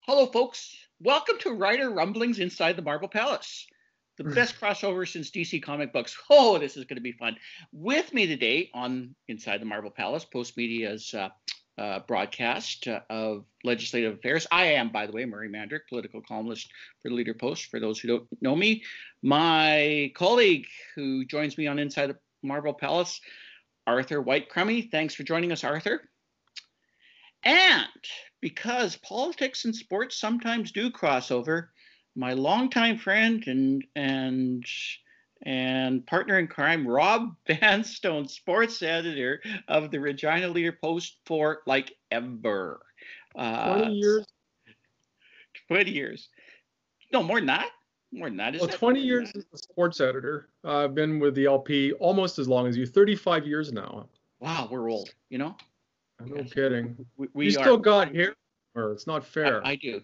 Hello, folks. Welcome to Writer Rumblings Inside the Marvel Palace, the best crossover since DC comic books. Oh, this is going to be fun. With me today on Inside the Marvel Palace, Postmedia's broadcast of legislative affairs. I am, by the way, Murray Mandrick, political columnist for the Leader Post, for those who don't know me. My colleague who joins me on Inside the Marvel Palace, Arthur White-Crummey. Thanks for joining us, Arthur. And because politics and sports sometimes do cross over, my longtime friend and partner in crime, Rob Vanstone, sports editor of the Regina Leader Post for like ever. 20 years? 20 years. No, more than that. More than that. Well, 20 years as a sports editor. I've been with the LP almost as long as you, 35 years now. Wow, we're old, you know? No kidding. We still got hair, or it's not fair. I do.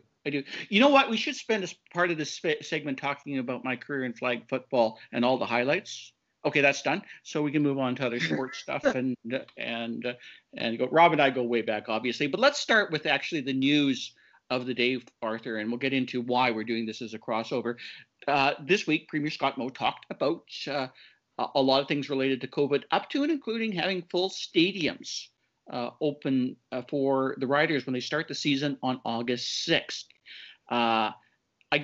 You know what? We should spend part of this segment talking about my career in flag football and all the highlights. Okay, that's done. So we can move on to other sports stuff and go. Rob and I go way back, obviously. But let's start with actually the news of the day, Arthur, and we'll get into why we're doing this as a crossover. This week, Premier Scott Moe talked about a lot of things related to COVID, up to and including having full stadiums open for the Riders when they start the season on August 6th. I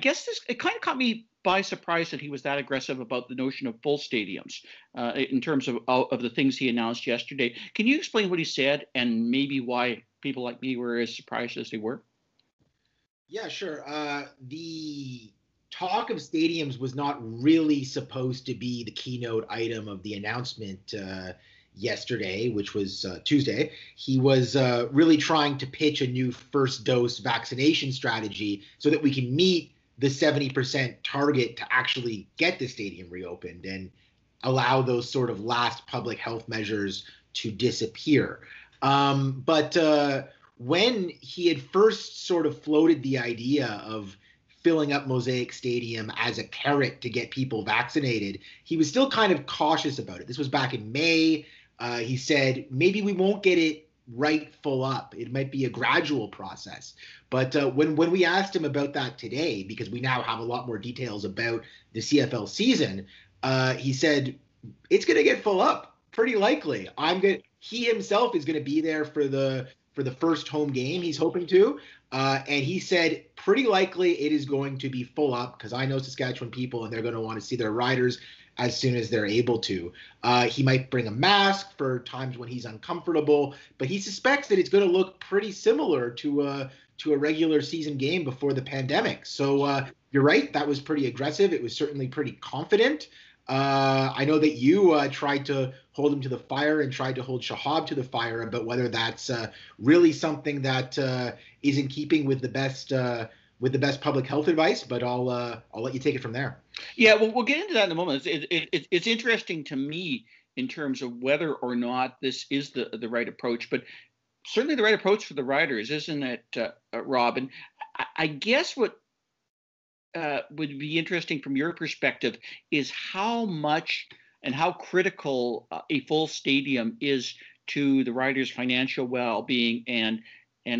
guess it kind of caught me by surprise that he was that aggressive about the notion of full stadiums in terms of the things he announced yesterday. Can you explain what he said and maybe why people like me were as surprised as they were? Yeah, sure. The talk of stadiums was not really supposed to be the keynote item of the announcement yesterday, which was Tuesday. He was really trying to pitch a new first dose vaccination strategy so that we can meet the 70% target to actually get the stadium reopened and allow those sort of last public health measures to disappear. But when he had first sort of floated the idea of filling up Mosaic Stadium as a carrot to get people vaccinated, he was still kind of cautious about it. This was back in May. He said, maybe we won't get it right full up. It might be a gradual process. But when we asked him about that today, because we now have a lot more details about the CFL season, he said, it's going to get full up, pretty likely. He himself is going to be there for the first home game, he's hoping to. And he said, pretty likely it is going to be full up, because I know Saskatchewan people and they're going to want to see their Riders as soon as they're able to. He might bring a mask for times when he's uncomfortable, but he suspects that it's going to look pretty similar to a regular season game before the pandemic. So you're right, that was pretty aggressive. It was certainly pretty confident. I know that you tried to hold him to the fire and tried to hold Shahab to the fire about whether that's really something that is in keeping with the best public health advice, but I'll let you take it from there. Yeah, well, we'll get into that in a moment. It's interesting to me in terms of whether or not this is the right approach, but certainly the right approach for the Riders, isn't it, Robin? I guess what would be interesting from your perspective is how much and how critical a full stadium is to the Riders' financial well-being and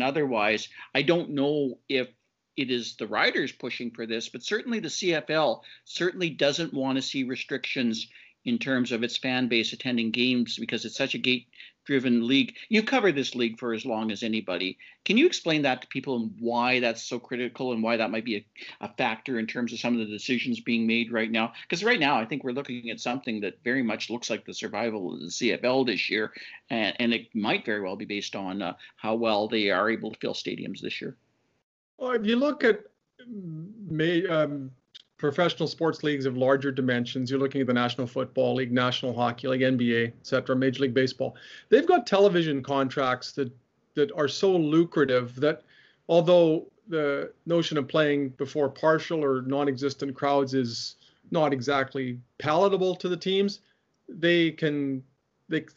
otherwise. I don't know if it is the Riders pushing for this, but certainly the CFL certainly doesn't want to see restrictions in terms of its fan base attending games because it's such a gate-driven league. You've covered this league for as long as anybody. Can you explain that to people and why that's so critical and why that might be a factor in terms of some of the decisions being made right now? Because right now, I think we're looking at something that very much looks like the survival of the CFL this year, and it might very well be based on how well they are able to fill stadiums this year. Well, if you look at professional sports leagues of larger dimensions, you're looking at the National Football League, National Hockey League, NBA, et cetera, Major League Baseball. They've got television contracts that are so lucrative that although the notion of playing before partial or non-existent crowds is not exactly palatable to the teams, they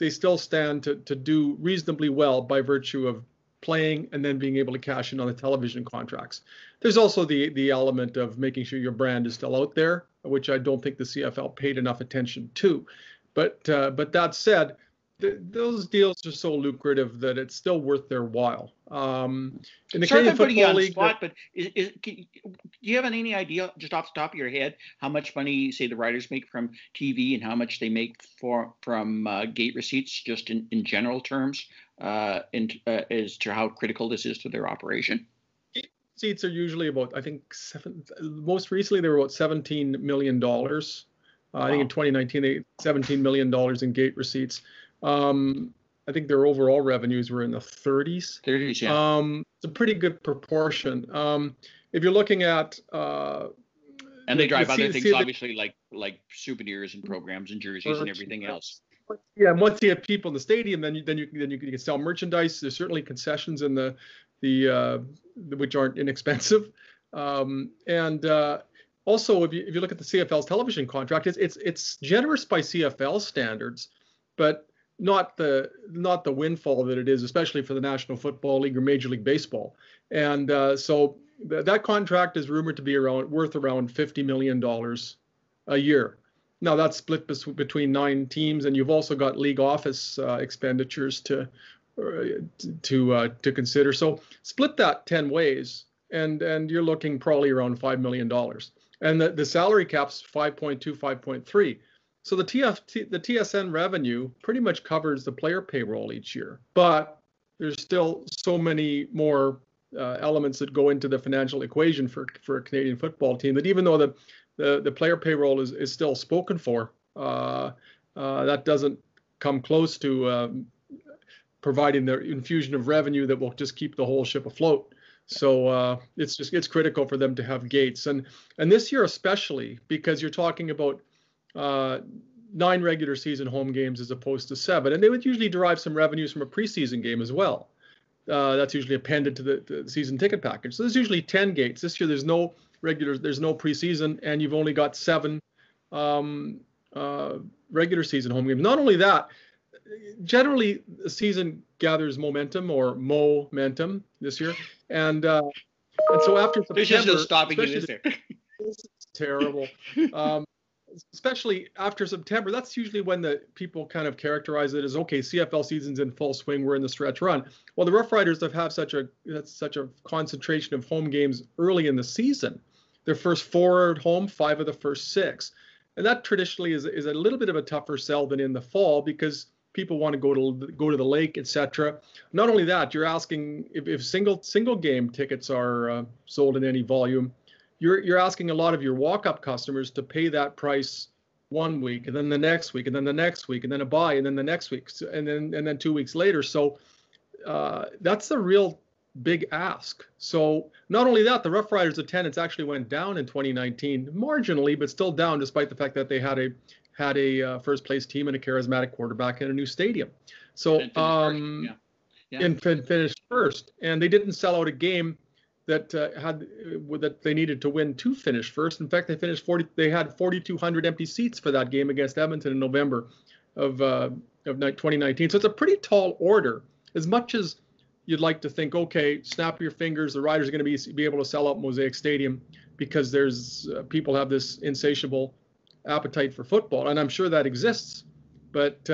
still stand to do reasonably well by virtue of playing and then being able to cash in on the television contracts. There's also the element of making sure your brand is still out there, which I don't think the CFL paid enough attention to. But that said, those deals are so lucrative that it's still worth their while. In the Sorry if Canadian I'm putting you Football on the League, spot, but do you have any idea, just off the top of your head, how much money, say, the Riders make from TV and how much they make from gate receipts, just in general terms, as to how critical this is to their operation? Receipts are usually about, I think, most recently they were about $17 million. I think in 2019, they $17 million in gate receipts. I think their overall revenues were in the 30s. 30s, yeah. It's a pretty good proportion. If you're looking at and they drive other things, obviously, like souvenirs and programs and jerseys and everything else. Yeah, and once you have people in the stadium, then you can sell merchandise. There's certainly concessions in the which aren't inexpensive. Also, if you look at the CFL's television contract, it's generous by CFL standards, but not the windfall that it is, especially for the National Football League or Major League Baseball. And so that contract is rumored to be worth around $50 million a year. Now that's split between 9 teams, and you've also got league office expenditures to consider. So split that 10 ways, and you're looking probably around $5 million. And the salary cap's 5.2, 5.3. So the TSN revenue pretty much covers the player payroll each year. But there's still so many more elements that go into the financial equation for a Canadian football team that even though the player payroll is still spoken for, that doesn't come close to providing the infusion of revenue that will just keep the whole ship afloat. So it's critical for them to have gates, and this year especially because you're talking about 9 regular season home games as opposed to 7, and they would usually derive some revenues from a preseason game as well. That's usually appended to the season ticket package. So there's usually 10 gates. This year there's no preseason, and you've only got 7 regular season home games. Not only that, generally the season gathers momentum this year, and so after September, there's just no stopping you, is there? This is terrible. Especially after September, that's usually when the people kind of characterize it as, okay, CFL season's in full swing, we're in the stretch run. Well, the Rough Riders have such a concentration of home games early in the season. Their first 4 at home, 5 of the first 6, and that traditionally is a little bit of a tougher sell than in the fall because people want to go to the lake, etc. Not only that, you're asking if single game tickets are sold in any volume, you're asking a lot of your walk-up customers to pay that price 1 week, and then the next week, and then the next week, and then a buy, and then the next week, and then 2 weeks later. So that's a real big ask. So not only that, the Rough Riders attendance actually went down in 2019, marginally, but still down, despite the fact that they had a first place team and a charismatic quarterback in a new stadium. So and finished first, and they didn't sell out a game that they needed to win to finish first. In fact, they had 4,200 empty seats for that game against Edmonton in November of 2019. So it's a pretty tall order. As much as you'd like to think, okay, snap your fingers, the Riders are going to be able to sell out Mosaic Stadium because there's people have this insatiable appetite for football, and I'm sure that exists. But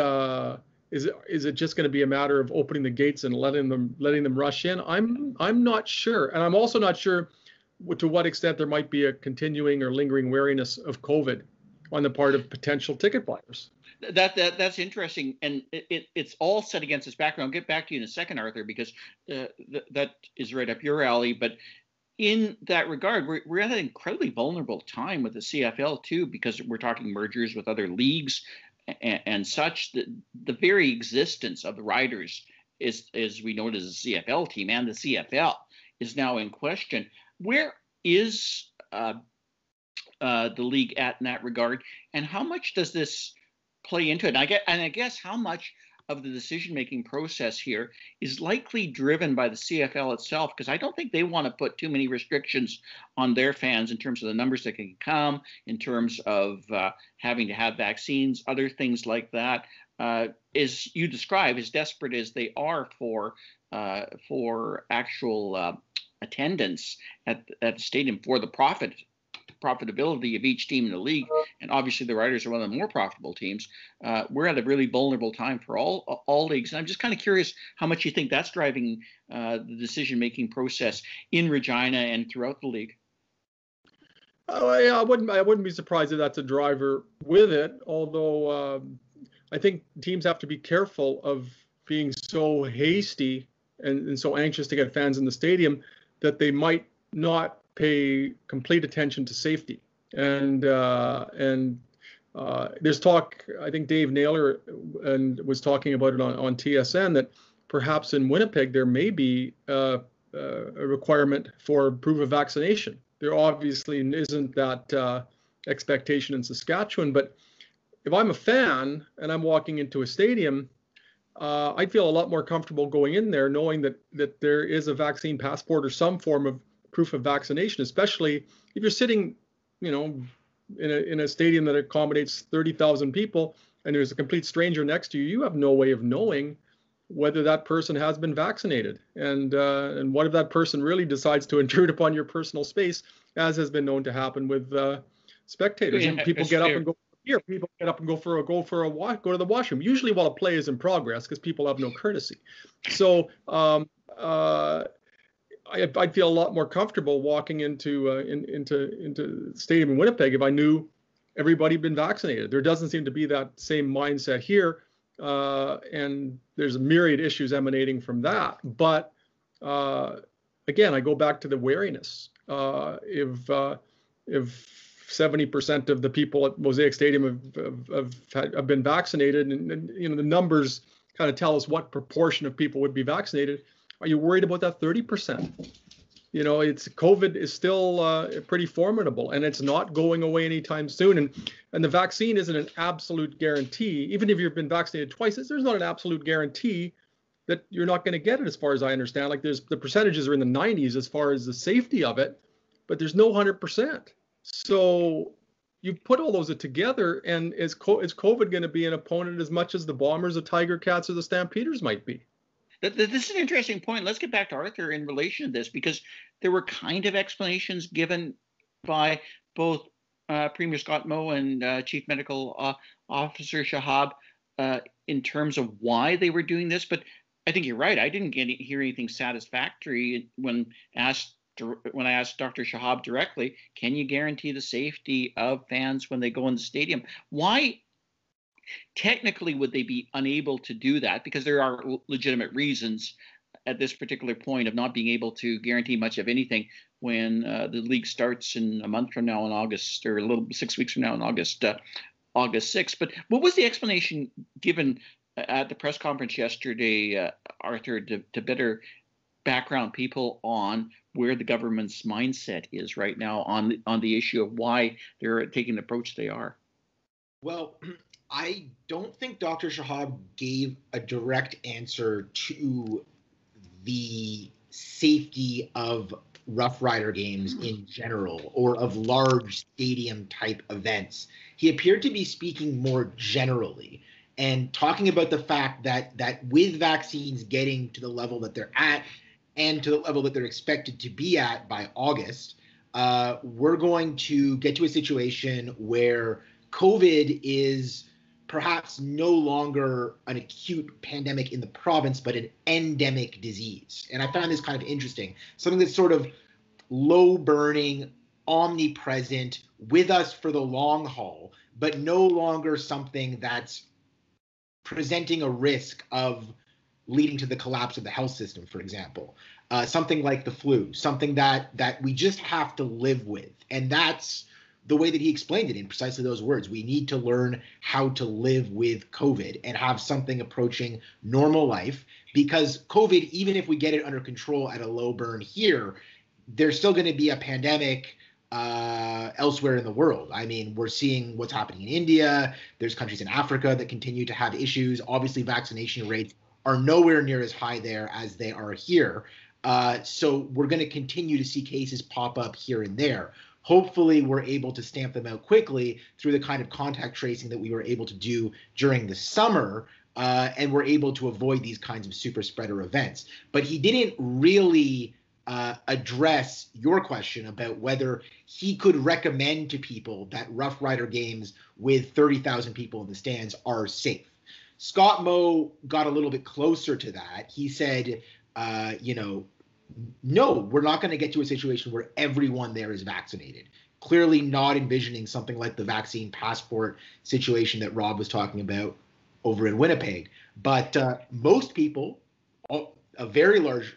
is it just going to be a matter of opening the gates and letting them rush in? I'm not sure, and I'm also not sure to what extent there might be a continuing or lingering wariness of COVID on the part of potential ticket buyers. That's interesting, and it's all set against this background. I'll get back to you in a second, Arthur, because that is right up your alley. But in that regard, we're at an incredibly vulnerable time with the CFL too, because we're talking mergers with other leagues and such. The very existence of the Riders is, as we know it, as a CFL team, and the CFL is now in question. Where is the league at in that regard, and how much does this play into it? And I guess how much of the decision-making process here is likely driven by the CFL itself, because I don't think they want to put too many restrictions on their fans in terms of the numbers that can come, in terms of having to have vaccines, other things like that. As you describe, as desperate as they are for actual attendance at the stadium for the profit profitability of each team in the league, and obviously the Riders are one of the more profitable teams, we're at a really vulnerable time for all leagues. And I'm just kind of curious how much you think that's driving the decision-making process in Regina and throughout the league. Oh, yeah, I wouldn't be surprised if that's a driver with it. Although I think teams have to be careful of being so hasty and so anxious to get fans in the stadium that they might not pay complete attention to safety. And there's talk. I think Dave Naylor was talking about it on TSN that perhaps in Winnipeg there may be a requirement for proof of vaccination. There obviously isn't that expectation in Saskatchewan, but if I'm a fan and I'm walking into a stadium, I'd feel a lot more comfortable going in there knowing that there is a vaccine passport or some form of proof of vaccination, especially if you're sitting, in a stadium that accommodates 30,000 people and there's a complete stranger next to you. You have no way of knowing whether that person has been vaccinated. And what if that person really decides to intrude upon your personal space, as has been known to happen with spectators? And people get up and go here. People get up and go to the washroom, usually while a play is in progress, because people have no courtesy. So I'd feel a lot more comfortable walking into the stadium in Winnipeg if I knew everybody had been vaccinated. There doesn't seem to be that same mindset here. And there's a myriad issues emanating from that. But again, I go back to the wariness. If 70% of the people at Mosaic Stadium have been vaccinated, and the numbers kind of tell us what proportion of people would be vaccinated, are you worried about that 30%? It's COVID is still pretty formidable, and it's not going away anytime soon. And the vaccine isn't an absolute guarantee. Even if you've been vaccinated twice, there's not an absolute guarantee that you're not going to get it, as far as I understand. Like the percentages are in the 90s as far as the safety of it, but there's no 100%. So you put all those together, and is COVID going to be an opponent as much as the Bombers, the Tiger Cats, or the Stampeders might be? This is an interesting point. Let's get back to Arthur in relation to this, because there were kind of explanations given by both Premier Scott Moe and Chief Medical Officer Shahab in terms of why they were doing this. But I think you're right. I didn't hear anything satisfactory when I asked Dr. Shahab directly, can you guarantee the safety of fans when they go in the stadium? Why technically would they be unable to do that? Because there are legitimate reasons at this particular point of not being able to guarantee much of anything when the league starts in a month from now in August, or 6 weeks from now in August 6th. But what was the explanation given at the press conference yesterday, Arthur, to better background people on where the government's mindset is right now on the issue of why they're taking the approach they are? Well, I don't think Dr. Shahab gave a direct answer to the safety of Rough Rider games in general, or of large stadium type events. He appeared to be speaking more generally and talking about the fact that with vaccines getting to the level that they're at and to the level that they're expected to be at by August, we're going to get to a situation where COVID is perhaps no longer an acute pandemic in the province, but an endemic disease. And I found this kind of interesting. Something that's sort of low burning, omnipresent, with us for the long haul, but no longer something that's presenting a risk of leading to the collapse of the health system, for example. Something like the flu, something that we just have to live with. And that's the way that he explained it, in precisely those words. We need to learn how to live with COVID and have something approaching normal life, because COVID, even if we get it under control at a low burn here, there's still going to be a pandemic elsewhere in the world. I mean, we're seeing what's happening in India. There's countries in Africa that continue to have issues. Obviously, vaccination rates are nowhere near as high there as they are here. So we're going to continue to see cases pop up here and there. Hopefully, we're able to stamp them out quickly through the kind of contact tracing that we were able to do during the summer, and we're able to avoid these kinds of super spreader events. But he didn't really address your question about whether he could recommend to people that Rough Rider games with 30,000 people in the stands are safe. Scott Moe got a little bit closer to that. He said, no, we're not going to get to a situation where everyone there is vaccinated. Clearly not envisioning something like the vaccine passport situation that Rob was talking about over in Winnipeg. But most people, a very large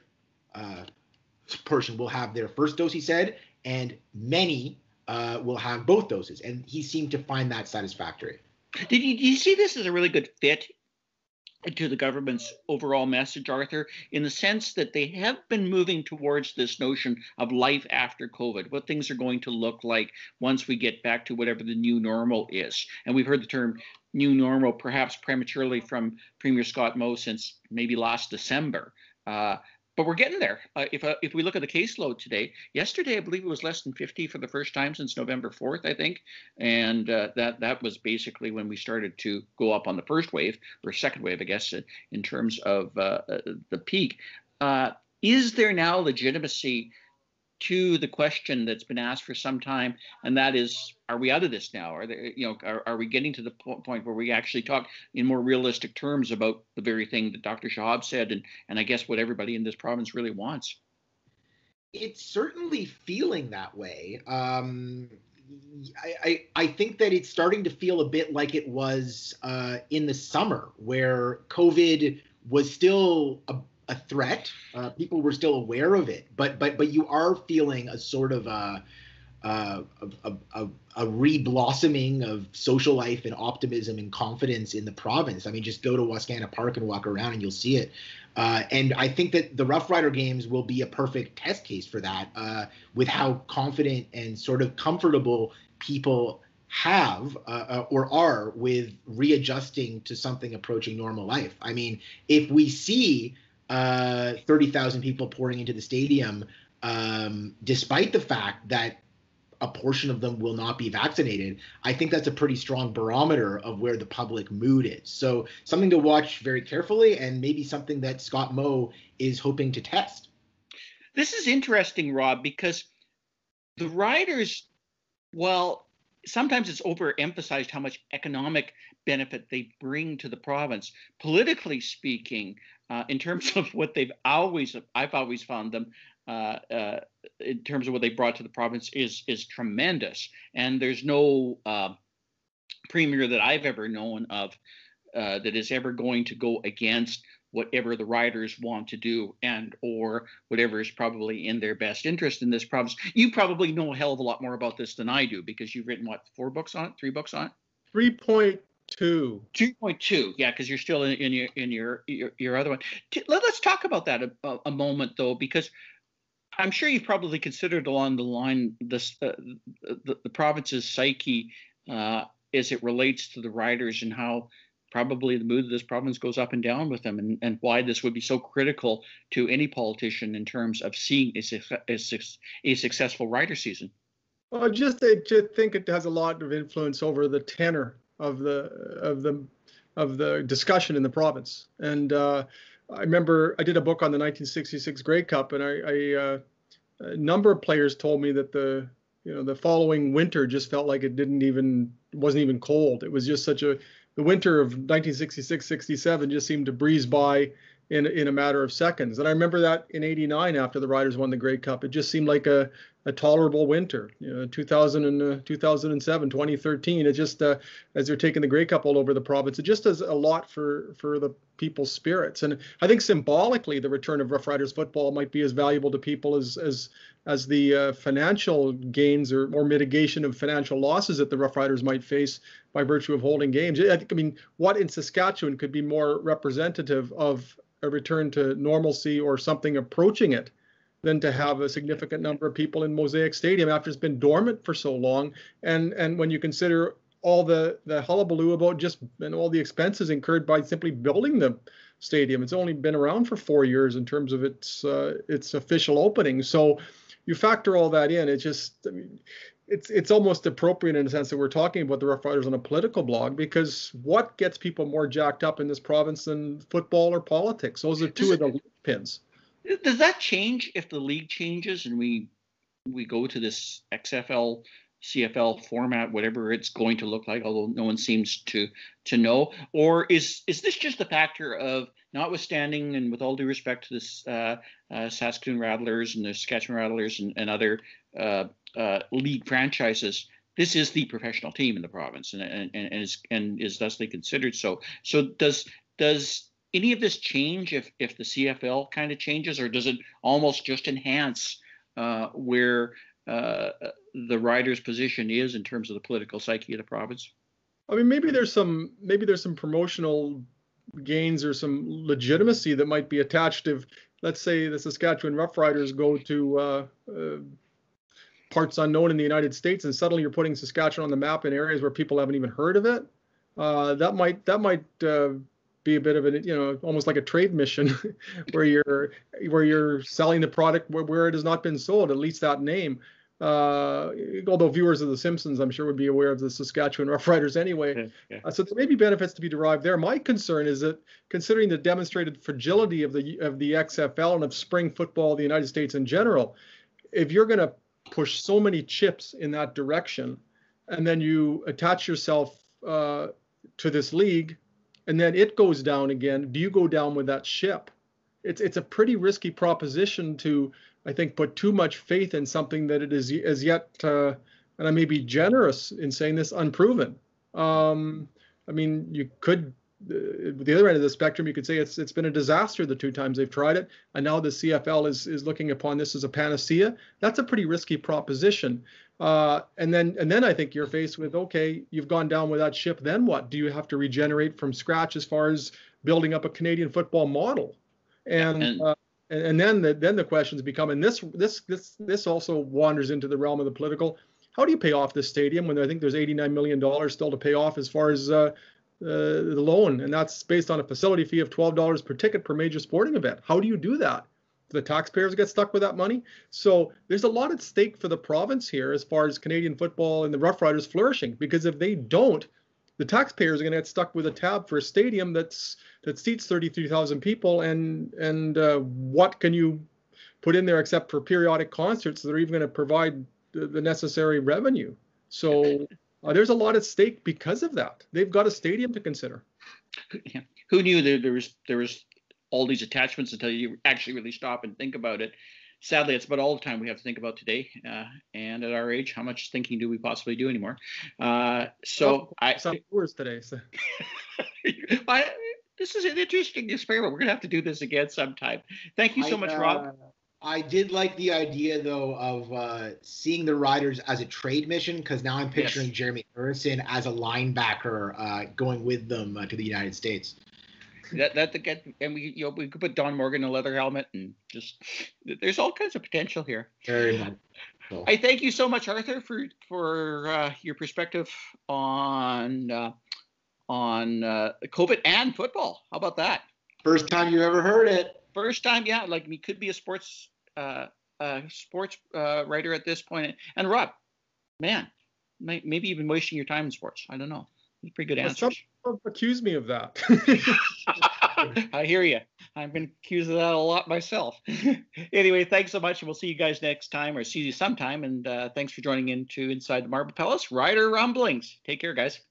portion will have their first dose, he said, and many will have both doses. And he seemed to find that satisfactory. Did you see this as a really good fit to the government's overall message, Arthur, in the sense that they have been moving towards this notion of life after COVID, what things are going to look like once we get back to whatever the new normal is? And we've heard the term new normal perhaps prematurely from Premier Scott Moe since maybe last December. But we're getting there. If we look at the caseload today, yesterday I believe it was less than 50 for the first time since November 4th, I think, and that was basically when we started to go up on the first wave or second wave, I guess, in terms of the peak. Is there now legitimacy to the question that's been asked for some time, and that is, are we out of this now? Are we getting to the point where we actually talk in more realistic terms about the very thing that Dr. Shahab said, and I guess what everybody in this province really wants? It's certainly feeling that way. I think that it's starting to feel a bit like it was in the summer, where COVID was still a threat. People were still aware of it, but you are feeling a sort of a re-blossoming of social life and optimism and confidence in the province. I mean, just go to Wascana Park and walk around and you'll see it. And I think that the Rough Rider games will be a perfect test case for that, with how confident and sort of comfortable people have or are with readjusting to something approaching normal life. I mean, if we see 30,000 people pouring into the stadium, despite the fact that a portion of them will not be vaccinated, I think that's a pretty strong barometer of where the public mood is. So something to watch very carefully, and maybe something that Scott Moe is hoping to test. This is interesting, Rob, because the riders, well, sometimes it's overemphasized how much economic benefit they bring to the province. Politically speaking, in terms of what I've always found them, in terms of what they brought to the province is tremendous. And there's no premier that I've ever known of that is ever going to go against whatever the riders want to do and or whatever is probably in their best interest in this province. You probably know a hell of a lot more about this than I do, because you've written, what, 3 books on it? 3.2. 2.2, yeah, because you're still in your other one. Let's talk about that a moment, though, because I'm sure you've probably considered along the line this the province's psyche as it relates to the riders, and how probably the mood of this province goes up and down with them, and why this would be so critical to any politician in terms of seeing a successful rider season. Well, I just think it has a lot of influence over the tenor of the discussion in the province. And I remember I did a book on the 1966 Grey Cup, and a number of players told me that the following winter just felt like it wasn't even cold. It was just the winter of 1966-67 just seemed to breeze by in a matter of seconds. And I remember that in '89, after the Riders won the Grey Cup, it just seemed like a tolerable winter. 2007, 2013, it just as they're taking the Grey Cup all over the province, it just does a lot for the people's spirits. And I think symbolically, the return of Rough Riders football might be as valuable to people as the financial gains or mitigation of financial losses that the Rough Riders might face by virtue of holding games. I mean, what in Saskatchewan could be more representative of a return to normalcy or something approaching it than to have a significant number of people in Mosaic Stadium after it's been dormant for so long. And when you consider all the hullabaloo about and all the expenses incurred by simply building the stadium, it's only been around for 4 years in terms of its official opening. So you factor all that in, it's almost appropriate in a sense that we're talking about the Rough Riders on a political blog, because what gets people more jacked up in this province than football or politics? Those are two of the pins. Does that change if the league changes and we go to this XFL, CFL format, whatever it's going to look like, although no one seems to know? Or is this just a factor of, notwithstanding and with all due respect to this Saskatoon Rattlers and the Saskatchewan Rattlers and other league franchises, this is the professional team in the province and is thusly considered so. So does any of this change if the CFL kind of changes, or does it almost just enhance where the rider's position is in terms of the political psyche of the province? I mean, maybe there's some promotional gains or some legitimacy that might be attached if, let's say, the Saskatchewan Roughriders go to parts unknown in the United States, and suddenly you're putting Saskatchewan on the map in areas where people haven't even heard of it. That might be a bit of almost like a trade mission, where you're selling the product where it has not been sold, at least that name. Although viewers of The Simpsons, I'm sure, would be aware of the Saskatchewan Roughriders anyway. Yeah. So there may be benefits to be derived there. My concern is that, considering the demonstrated fragility of the XFL and of spring football in the United States in general, if you're going to push so many chips in that direction, and then you attach yourself to this league, and then it goes down again, do you go down with that ship? It's a pretty risky proposition to, I think, put too much faith in something that it is as yet, and I may be generous in saying this, unproven. I mean, you could, the other end of the spectrum, you could say it's been a disaster the two times they've tried it, and now the CFL is looking upon this as a panacea. That's a pretty risky proposition. And then I think you're faced with, okay, you've gone down with that ship. Then what? Do you have to regenerate from scratch as far as building up a Canadian football model? And then the questions become, and this also wanders into the realm of the political. How do you pay off this stadium when I think there's $89 million still to pay off as far as the loan, and that's based on a facility fee of $12 per ticket per major sporting event? How do you do that? Do the taxpayers get stuck with that money? So there's a lot at stake for the province here as far as Canadian football and the Roughriders flourishing, because if they don't, the taxpayers are going to get stuck with a tab for a stadium that seats 33,000 people, and what can you put in there except for periodic concerts that are even going to provide the necessary revenue? So there's a lot at stake because of that. They've got a stadium to consider. Yeah. Who knew there was all these attachments until you actually really stop and think about it? Sadly, it's about all the time we have to think about today. And at our age, how much thinking do we possibly do anymore? Some words today. So. This is an interesting experiment. We're going to have to do this again sometime. Thank you so much, Rob. I did like the idea, though, of seeing the Riders as a trade mission, because now I'm picturing Jeremy Harrison as a linebacker going with them to the United States. And we could put Don Morgan in a leather helmet, and just, there's all kinds of potential here. Very much. Cool. I thank you so much, Arthur, for your perspective on COVID and football. How about that? First time you ever heard it. First time, yeah. Like, we could be a sports writer at this point. And Rob, man, maybe you've been wasting your time in sports. I don't know. Pretty good answers. Some accuse me of that. I hear you. I've been accused of that a lot myself. Anyway, thanks so much, and we'll see you guys next time, or see you sometime. And thanks for joining in to Inside the Marble Palace Rider Rumblings. Take care, guys.